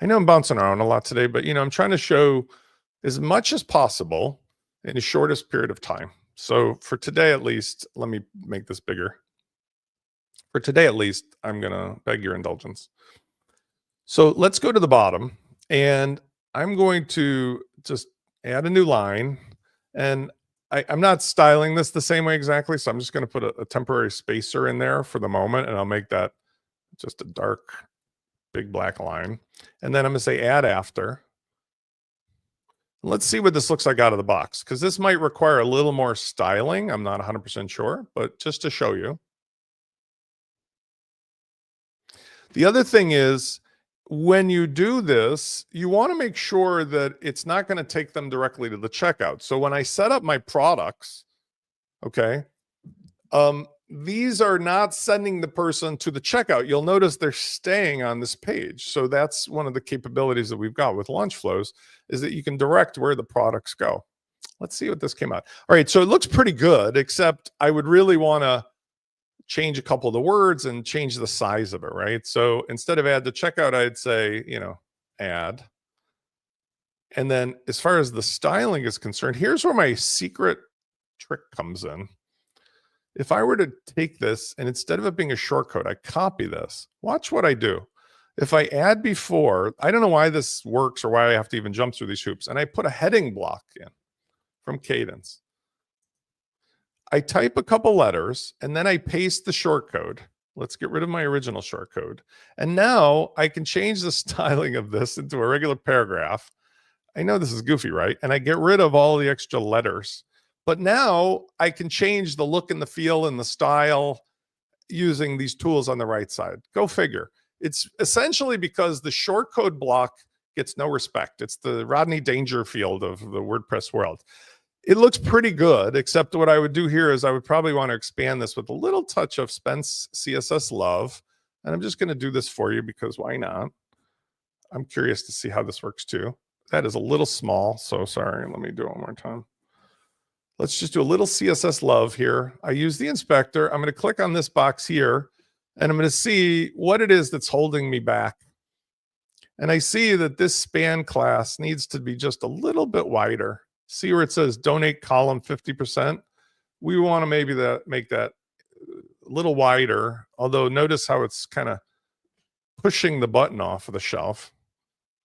Speaker 1: I know I'm bouncing around a lot today, but I'm trying to show as much as possible in the shortest period of time. So for today, at least, let me make this bigger. For today, at least, I'm going to beg your indulgence. So let's go to the bottom, and I'm going to just add a new line. And I'm not styling this the same way exactly, so I'm just going to put a temporary spacer in there for the moment, and I'll make that just a dark, big black line. And then I'm going to say add after. Let's see what this looks like out of the box, because this might require a little more styling. I'm not 100% sure, but just to show you. The other thing is, when you do this, you want to make sure that it's not going to take them directly to the checkout. So when I set up my products, okay, these are not sending the person to the checkout. You'll notice they're staying on this page. So that's one of the capabilities that we've got with LaunchFlows, is that you can direct where the products go. Let's see what this came out. All right, so it looks pretty good, except I would really want to change a couple of the words and change the size of it, right? So instead of add to checkout, I'd say, add. And then as far as the styling is concerned, here's where my secret trick comes in. If I were to take this and instead of it being a shortcode, I copy this, watch what I do. If I add before, I don't know why this works or why I have to even jump through these hoops, and I put a heading block in from Cadence. I type a couple letters and then I paste the shortcode. Let's get rid of my original shortcode. And now I can change the styling of this into a regular paragraph. I know this is goofy, right? And I get rid of all the extra letters. But now I can change the look and the feel and the style using these tools on the right side. Go figure. It's essentially because the shortcode block gets no respect. It's the Rodney Dangerfield of the WordPress world. It looks pretty good, except what I would do here is I would probably want to expand this with a little touch of Spence CSS love. And I'm just going to do this for you because why not? I'm curious to see how this works too. That is a little small, so sorry. Let me do it one more time. Let's just do a little CSS love here. I use the inspector. I'm going to click on this box here, and I'm going to see what it is that's holding me back. And I see that this span class needs to be just a little bit wider. See where it says donate column 50%? We want to maybe make that a little wider, although notice how it's kind of pushing the button off of the shelf.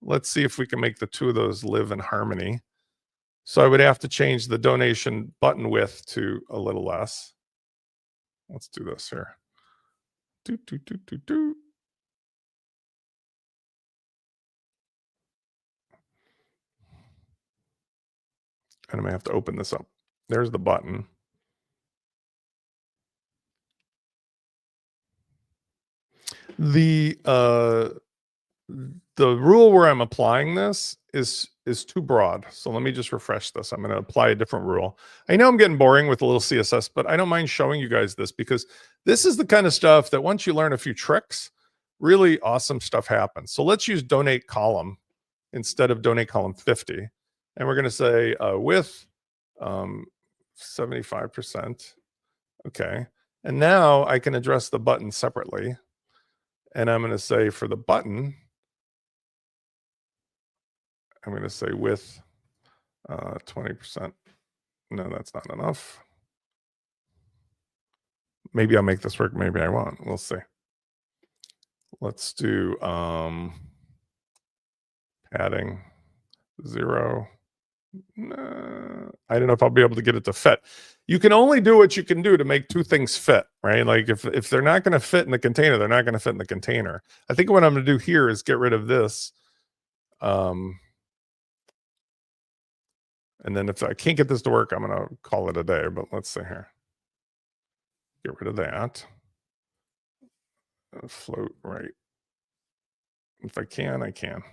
Speaker 1: Let's see if we can make the two of those live in harmony. So I would have to change the donation button width to a little less. Let's do this here. Do, do, do, do, do. And I'm gonna have to open this up. There's the button. The rule where I'm applying this is too broad. So let me just refresh this. I'm going to apply a different rule. I know I'm getting boring with a little CSS, but I don't mind showing you guys this because this is the kind of stuff that once you learn a few tricks, really awesome stuff happens. So let's use donate column instead of donate column 50. And we're going to say with 75%. Okay. And now I can address the button separately. And I'm going to say for the button, I'm going to say with 20%. No, that's not enough. Maybe I'll make this work. Maybe I won't. We'll see. Let's do padding 0. No, I don't know if I'll be able to get it to fit. You can only do what you can do to make two things fit, right? Like if they're not going to fit in the container, they're not going to fit in the container. I think what I'm going to do here is get rid of this. And then if I can't get this to work, I'm going to call it a day. But let's see here. Get rid of that. Float right. If I can, I can.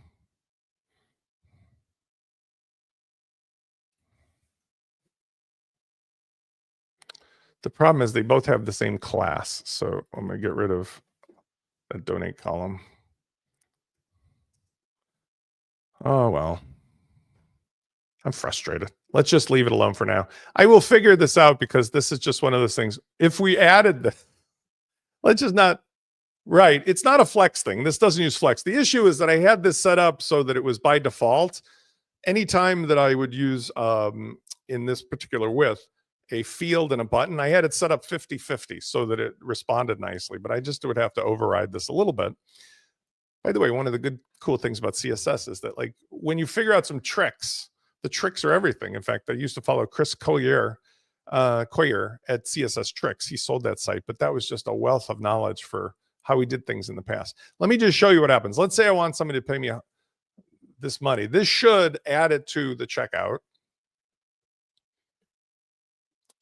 Speaker 1: The problem is they both have the same class. So I'm going to get rid of that donate column. Oh, well. I'm frustrated. Let's just leave it alone for now. I will figure this out because this is just one of those things. If we added the, let's just not, right. It's not a flex thing. This doesn't use flex. The issue is that I had this set up so that it was by default. Anytime that I would use in this particular width, a field and a button, I had it set up 50-50 so that it responded nicely, but I just would have to override this a little bit. By the way, one of the good, cool things about CSS is that like when you figure out some tricks, the tricks are everything. In fact, I used to follow Chris Collier at CSS Tricks. He sold that site, but that was just a wealth of knowledge for how we did things in the past. Let me just show you what happens. Let's say I want somebody to pay me this money. This should add it to the checkout.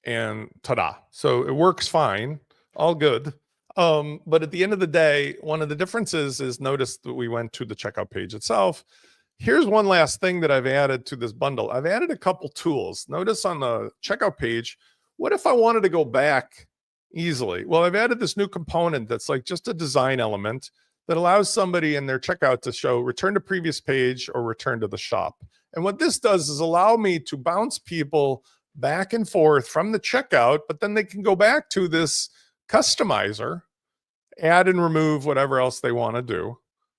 Speaker 1: And ta-da. So it works fine, all good. But at the end of the day, one of the differences is notice that we went to the checkout page itself. Here's one last thing that I've added to this bundle. I've added a couple tools. Notice on the checkout page, what if I wanted to go back easily? Well, I've added this new component that's like just a design element that allows somebody in their checkout to show return to previous page or return to the shop. And what this does is allow me to bounce people back and forth from the checkout, but then they can go back to this customizer, add and remove whatever else they want to do,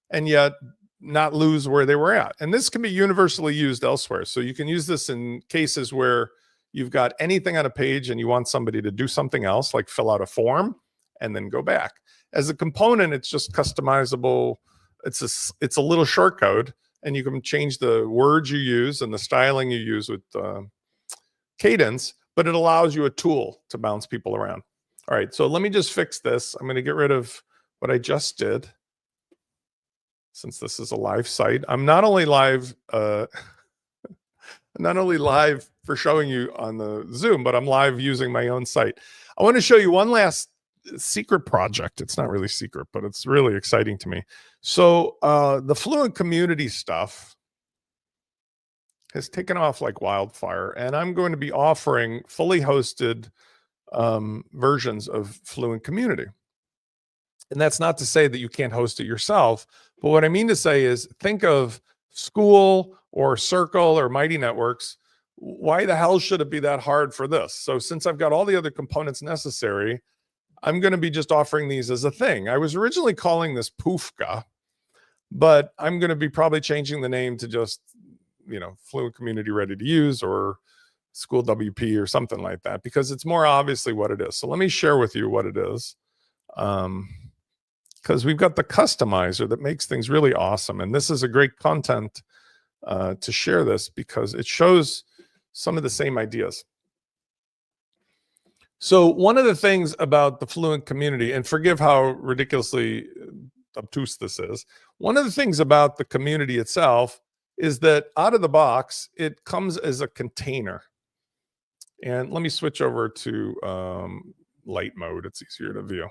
Speaker 1: and yet not lose where they were at. And this can be universally used elsewhere. So you can use this in cases where you've got anything on a page and you want somebody to do something else, like fill out a form and then go back. As a component, it's just customizable. It's a little shortcode, and you can change the words you use and the styling you use with Cadence, but it allows you a tool to bounce people around. All right, so let me just fix this. I'm going to get rid of what I just did. Since this is a live site, I'm not only live for showing you on the Zoom, but I'm live using my own site. I want to show you one last secret project. It's not really secret, but it's really exciting to me. So the Fluent community stuff has taken off like wildfire, and I'm going to be offering fully hosted versions of Fluent Community. And that's not to say that you can't host it yourself, but what I mean to say is think of School or Circle or Mighty Networks. Why the hell should it be that hard for this? So since I've got all the other components necessary, I'm going to be just offering these as a thing. I was originally calling this Poofka, but I'm going to be probably changing the name to just, you know, Fluent Community Ready to Use or School WP or something like that, because it's more obviously what it is. So let me share with you what it is. Because we've got the customizer that makes things really awesome. And this is a great content to share this because it shows some of the same ideas. So one of the things about the Fluent community, and forgive how ridiculously obtuse this is, one of the things about the community itself is that out of the box, it comes as a container. And let me switch over to light mode. It's easier to view.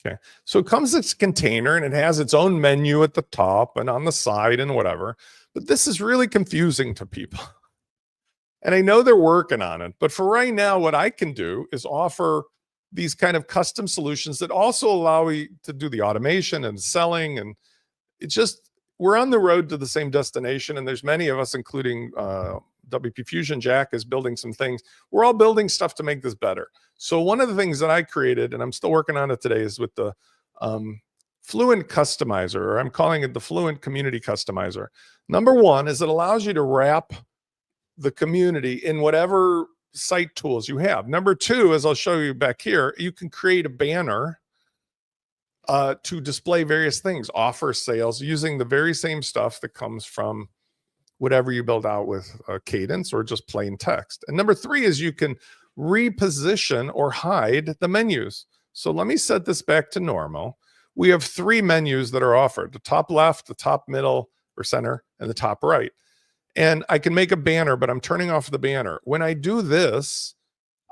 Speaker 1: Okay. So it comes as a container and it has its own menu at the top and on the side and whatever. But this is really confusing to people. And I know they're working on it. But for right now, what I can do is offer these kind of custom solutions that also allow me to do the automation and selling. And it's just, we're on the road to the same destination. And there's many of us, including WP Fusion, Jack is building some things. We're all building stuff to make this better. So one of the things that I created, and I'm still working on it today, is with the Fluent Customizer, or I'm calling it the Fluent Community Customizer. Number one is it allows you to wrap the community in whatever site tools you have. Number two, as I'll show you back here, you can create a banner to display various things, offer sales, using the very same stuff that comes from whatever you build out with Cadence or just plain text. And number three is you can reposition or hide the menus. So let me set this back to normal. We have three menus that are offered: the top left, the top middle or center, and the top right. And I can make a banner, but I'm turning off the banner. When I do this,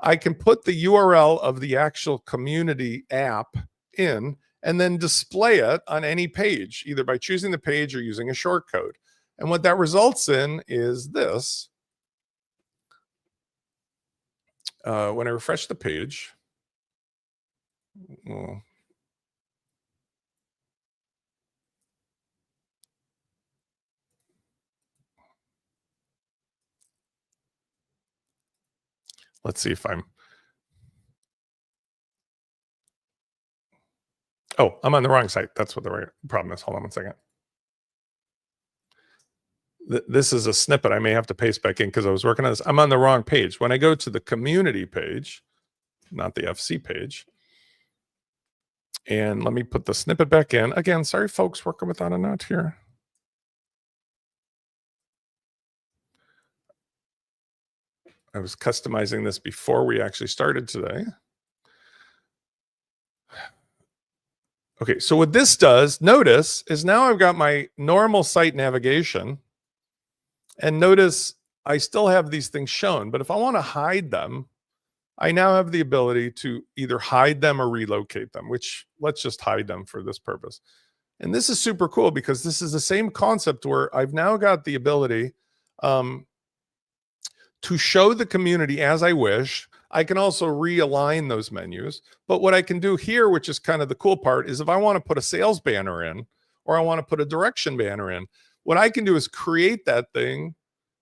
Speaker 1: I can put the URL of the actual community app in and then display it on any page, either by choosing the page or using a shortcode. And what that results in is this. When I refresh the page, well, let's see if I'm, oh, I'm on the wrong site. That's what the right problem is. Hold on one second. This is a snippet I may have to paste back in because I was working on this. I'm on the wrong page. When I go to the community page, not the FC page, and let me put the snippet back in. Again, sorry, folks, working without a note here. I was customizing this before we actually started today. Okay, so what this does, notice, is now I've got my normal site navigation. And notice I still have these things shown, but if I want to hide them, I now have the ability to either hide them or relocate them, which let's just hide them for this purpose. And this is super cool because this is the same concept where I've now got the ability to show the community as I wish. I can also realign those menus. But what I can do here, which is kind of the cool part, is if I want to put a sales banner in, or I want to put a direction banner in, what I can do is create that thing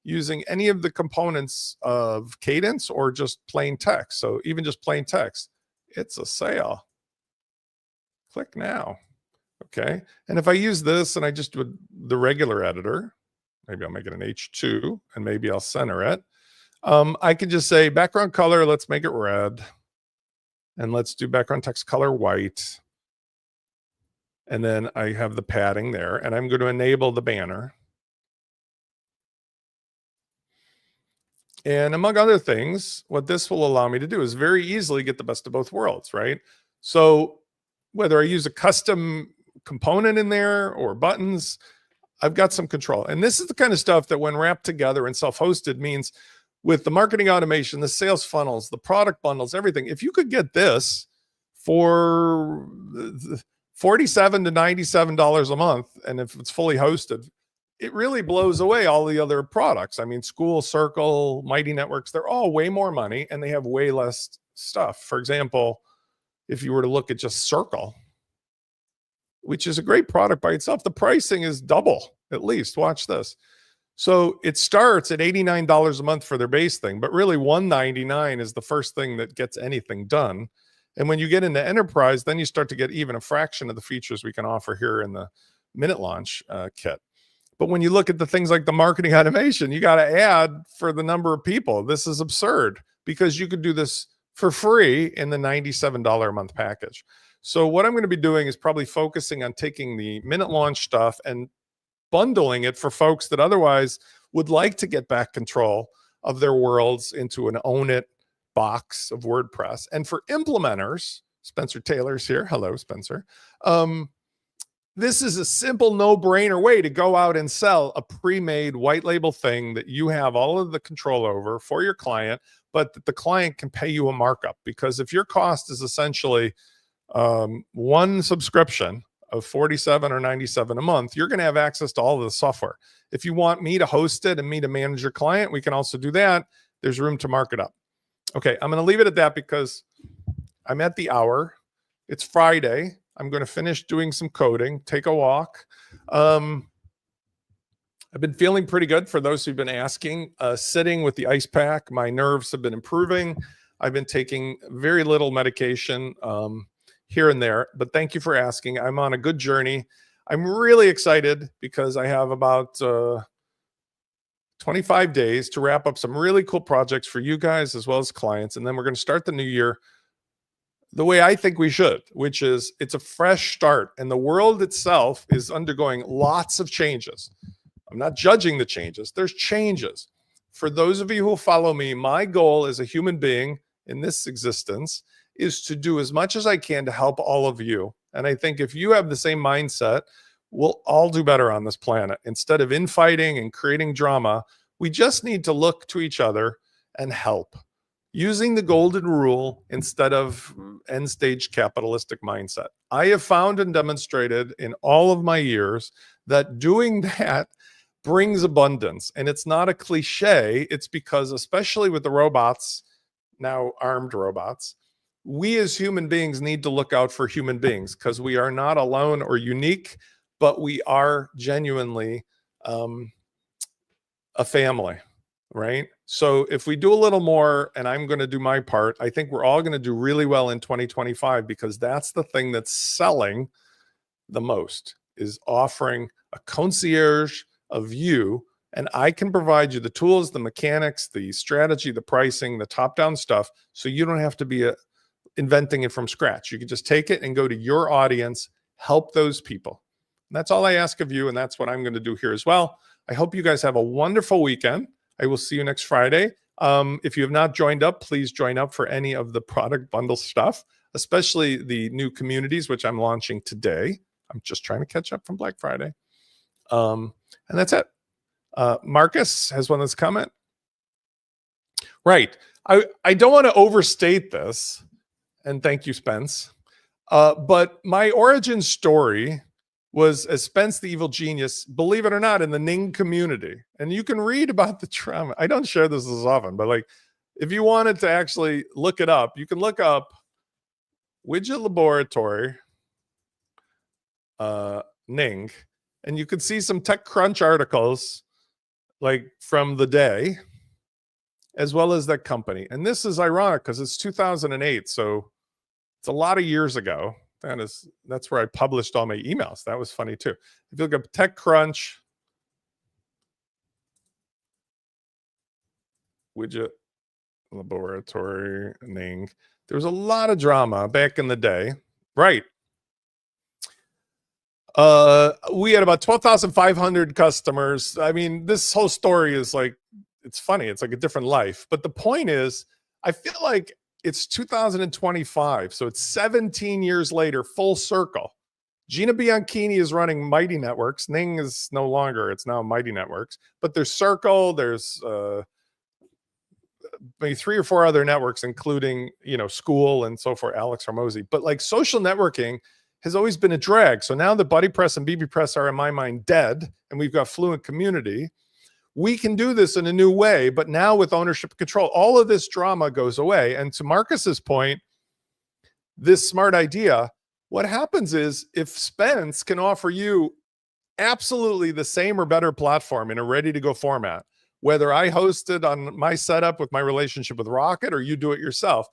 Speaker 1: using any of the components of Cadence or just plain text. So even just plain text, it's a sale. Click now. Okay. And if I use this and I just do the regular editor, maybe I'll make it an H2 and maybe I'll center it. I can just say background color, let's make it red. And let's do background text color white. And then I have the padding there, and I'm going to enable the banner. And among other things, what this will allow me to do is very easily get the best of both worlds, right? So whether I use a custom component in there or buttons, I've got some control. And this is the kind of stuff that when wrapped together and self-hosted means with the marketing automation, the sales funnels, the product bundles, everything, if you could get this for $47 to $97 a month, and if it's fully hosted, it really blows away all the other products. I mean, School, Circle, Mighty Networks, they're all way more money and they have way less stuff. For example, if you were to look at just Circle, which is a great product by itself, the pricing is double at least. Watch this. So it starts at $89 a month for their base thing, but really $199 is the first thing that gets anything done. And when you get into enterprise, then you start to get even a fraction of the features we can offer here in the Minute Launch kit. But when you look at the things like the marketing automation, you got to add for the number of people. This is absurd because you could do this for free in the $97 a month package. So what I'm going to be doing is probably focusing on taking the Minute Launch stuff and bundling it for folks that otherwise would like to get back control of their worlds into an own it box of WordPress. And for implementers, Spencer Taylor's here. Hello, Spencer. This is a simple no-brainer way to go out and sell a pre-made white label thing that you have all of the control over for your client, but that the client can pay you a markup. Because if your cost is essentially one subscription of 47 or 97 a month, you're going to have access to all of the software. If you want me to host it and me to manage your client, we can also do that. There's room to mark it up. Okay, I'm going to leave it at that because I'm at the hour. It's Friday. I'm going to finish doing some coding, take a walk. I've been feeling pretty good for those who've been asking. Sitting with the ice pack, my nerves have been improving. I've been taking very little medication here and there, but thank you for asking. I'm on a good journey. I'm really excited because I have about 25 days to wrap up some really cool projects for you guys as well as clients. And then we're going to start the new year the way I think we should, which is it's a fresh start. And the world itself is undergoing lots of changes. I'm not judging the changes. There's changes. For those of you who follow me, my goal as a human being in this existence is to do as much as I can to help all of you. And I think if you have the same mindset, we'll all do better on this planet. Instead of infighting and creating drama, we just need to look to each other and help. Using the golden rule instead of end stage capitalistic mindset. I have found and demonstrated in all of my years that doing that brings abundance. And it's not a cliche. It's because, especially with the robots, now armed robots, we as human beings need to look out for human beings because we are not alone or unique, but we are genuinely a family. Right? So if we do a little more, and I'm going to do my part, I think we're all going to do really well in 2025 because that's the thing that's selling the most, is offering a concierge of you. And I can provide you the tools, the mechanics, the strategy, the pricing, the top-down stuff. So you don't have to be inventing it from scratch. You can just take it and go to your audience, help those people. And that's all I ask of you. And that's what I'm going to do here as well. I hope you guys have a wonderful weekend. I will see you next Friday. If you have not joined up, please join up for any of the product bundle stuff, especially the new communities, which I'm launching today. I'm just trying to catch up from Black Friday. And that's it. Marcus has one that's comment. Right. I don't want to overstate this. And thank you, Spence. But my origin story was as Spence the Evil Genius, believe it or not, in the Ning community. And you can read about the trauma. I don't share this as often, but like, if you wanted to actually look it up, you can look up Widget Laboratory, Ning, and you can see some TechCrunch articles like from the day, as well as that company. And this is ironic because it's 2008. So it's a lot of years ago. That's where I published all my emails. That was funny too. If you look up TechCrunch, Widget Laboratory, Ning, there was a lot of drama back in the day. Right. We had about 12,500 customers. I mean, this whole story is like, it's funny. It's like a different life. But the point is, I feel like it's 2025. So it's 17 years later, full circle. Gina Bianchini is running Mighty Networks. Ning is no longer, it's now Mighty Networks. But there's Circle, there's maybe 3 or 4 other networks, including, School and so forth, Alex Hormozy. But like social networking has always been a drag. So now the Buddy Press and BB Press are, in my mind, dead, and we've got Fluent Community. We can do this in a new way, but now with ownership and control, all of this drama goes away. And to Marcus's point, this smart idea, what happens is if Spence can offer you absolutely the same or better platform in a ready-to-go format, whether I host it on my setup with my relationship with Rocket or you do it yourself,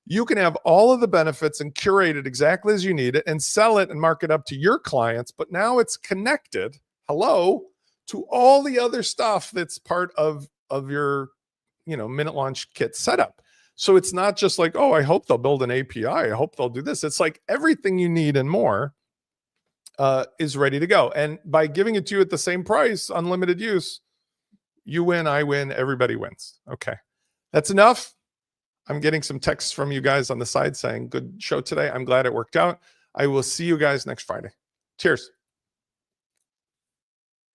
Speaker 1: you can have all of the benefits and curate it exactly as you need it and sell it and mark it up to your clients. But now it's connected. Hello. To all the other stuff that's part of your, Minute Launch Kit setup. So it's not just like, oh, I hope they'll build an API. I hope they'll do this. It's like everything you need and more is ready to go. And by giving it to you at the same price, unlimited use, you win, I win, everybody wins. Okay. That's enough. I'm getting some texts from you guys on the side saying, good show today. I'm glad it worked out. I will see you guys next Friday. Cheers.